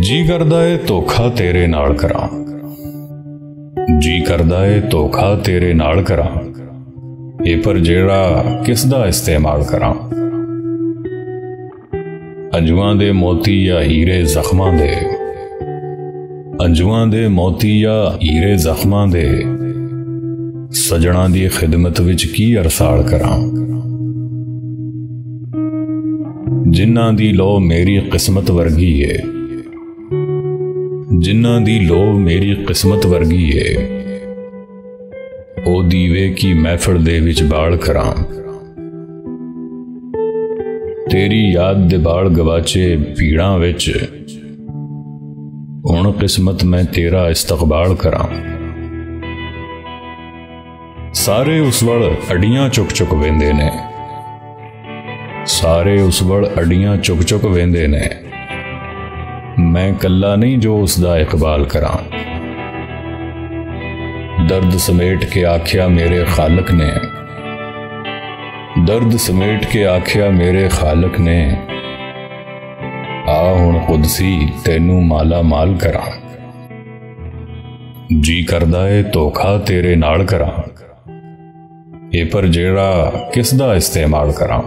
जी करदा है धोखा तेरे नाल करां, जी करदा है धोखा तेरे नाल करां, ये पर जेड़ा किसदा इस्तेमाल करां। अंजुआं दे मोती या हीरे जख्मां दे, अंजुआं दे मोती या हीरे जख्मां दे, सजणा दी खिदमत विच की अरसाल करां। जिन्हां दी लो मेरी किस्मत वर्गी है, जिन्हां दी लो मेरी किस्मत वर्गी है, ओ दीवे की महफिल दे विच बाल करां। तेरी याद दे बाल गवाचे पीड़ां विच, हुण किस्मत मैं तेरा इस्तकबाल करां। सारे उस वल अडियां चुक चुक वेंदे ने, सारे उस वल अडियां चुक चुक वेंदे ने, मैं कल्ला नहीं जो उसदा इकबाल करां। दर्द समेट के आख्या मेरे खालक ने, दर्द समेट के आख्या मेरे खालक ने, आ हुण कुदसी तैनू माला माल करां। जी करदा है धोखा तेरे नाल करां, ये पर जेड़ा किसदा इस्तेमाल करां।